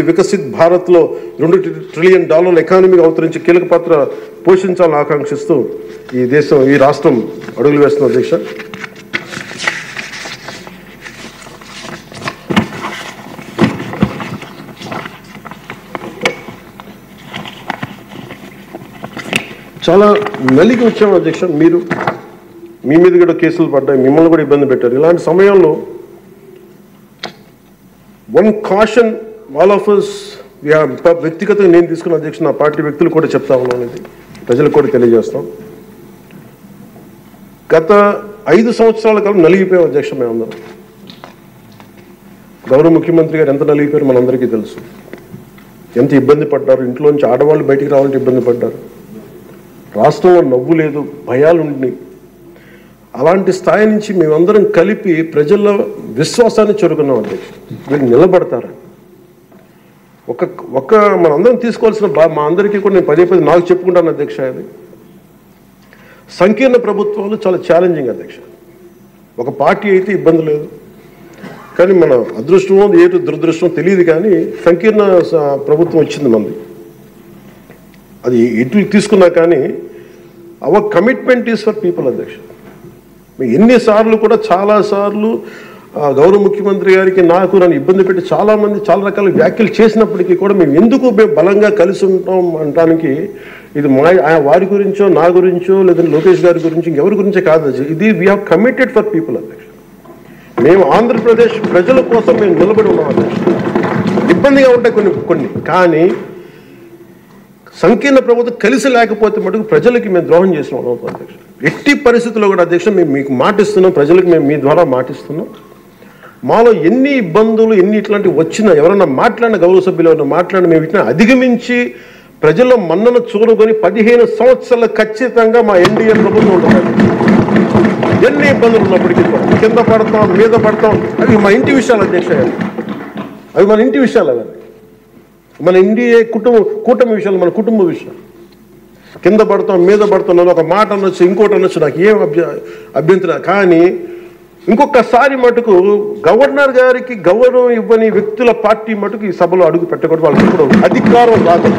వికసిత్ భారత్లో $2 ట్రిలియన్ ఎకానమీగా అవతరించి కీలక పాత్ర పోషించాలని ఆకాంక్షిస్తూ ఈ రాష్ట్రం అడుగులు వేస్తున్న అధ్యక్ష. చాలా నలిగి వచ్చాము అధ్యక్ష. మీ మీద కూడా కేసులు పడ్డాయి, మిమ్మల్ని కూడా ఇబ్బంది పెట్టారు. ఇలాంటి సమయంలో one caution all of us, వ్యక్తిగతంగా నేను తీసుకున్న అధ్యక్ష, నా పార్టీ వ్యక్తులు కూడా చెప్తా ఉన్నాను, ఇది ప్రజలకు కూడా తెలియజేస్తాం. గత 5 సంవత్సరాల కాలం నలిగిపోయాం అధ్యక్ష. మేమందరం గౌరవ ముఖ్యమంత్రి గారు ఎంత నలిగిపోయారు మనందరికీ తెలుసు. ఎంత ఇబ్బంది పడ్డారు, ఇంట్లోంచి ఆడవాళ్ళు బయటికి రావాలంటే ఇబ్బంది పడ్డారు, రాష్ట్రంలో నవ్వు లేదు, భయాలు ఉండి, అలాంటి స్థాయి నుంచి మేమందరం కలిపి ప్రజల్లో విశ్వాసాన్ని చేరుకున్నాం అధ్యక్ష. వీళ్ళు నిలబడతారు. ఒక మనందరం తీసుకోవాల్సిన మా అందరికీ కూడా నేను పదే నాకు చెప్పుకుంటాను అధ్యక్ష. అది సంకీర్ణ ప్రభుత్వాలు చాలా ఛాలెంజింగ్ అధ్యక్ష. ఒక పార్టీ అయితే ఇబ్బంది లేదు, కానీ మన అదృష్టమో ఏటు దురదృష్టమో తెలియదు, కానీ సంకీర్ణ ప్రభుత్వం వచ్చింది మనది. అది ఎటు తీసుకున్నా కానీ our commitment is for people అధ్యక్ష. ఎన్నిసార్లు కూడా చాలాసార్లు గౌరవ ముఖ్యమంత్రి గారికి నన్ను ఇబ్బంది పెట్టి చాలామంది చాలా రకాల వ్యాఖ్యలు చేసినప్పటికీ కూడా మేము బలంగా కలిసి ఉంటాం అనడానికి ఇది వారి గురించో నా గురించో లేదంటే లోకేష్ గారి గురించి ఇంకెవరి గురించే కాదు. ఇది we have committed for people అధ్యక్ష. మేము ఆంధ్రప్రదేశ్ ప్రజల కోసం మేము నిలబడి ఉన్నాం అధ్యక్ష. ఇబ్బందిగా ఉంటాయి కొన్ని, కానీ సంకీర్ణ ప్రభుత్వం కలిసి లేకపోతే మటుకు ప్రజలకి మేము ద్రోహం చేసిన వాళ్ళం అధ్యక్ష. ఎట్టి పరిస్థితుల్లో కూడా అధ్యక్ష మేము మీకు మాటిస్తున్నాం, ప్రజలకు మేము మీ ద్వారా మాటిస్తున్నాం. మాలో ఎన్ని ఇబ్బందులు ఇట్లాంటివి వచ్చినా, ఎవరైనా మాట్లాడిన గౌరవ సభ్యులు ఎవరైనా మాట్లాడిన మేము ఇట్లా అధిగమించి ప్రజల్లో మన్నను చూరుకొని 15 సంవత్సరాలు ఖచ్చితంగా మా ఎన్డీఏ ప్రభుత్వం ఉంటుంది. ఎన్ని ఇబ్బందులు ఉన్నప్పటికీ కింద పడతాం, మీద పడతాం, అవి మా ఇంటి విషయాలు అధ్యక్ష. అవి మన ఇంటి విషయాలు, అవి మన ఎన్డీఏ కూటమి విషయాలు, మన కుటుంబ విషయాలు. కింద పడతాం, మీద పడతాం, ఒక మాట అనొచ్చు, ఇంకోటి అనొచ్చు, నాకు ఏం అభ్యంతరం. కానీ ఇంకొకసారి మటుకు గవర్నర్ గారికి గౌరవం ఇవ్వని వ్యక్తుల పార్టీ మటుకు ఈ సభలో అడుగు పెట్టకూడదు. వాళ్ళకి ఇప్పుడు అధికారం రాదు.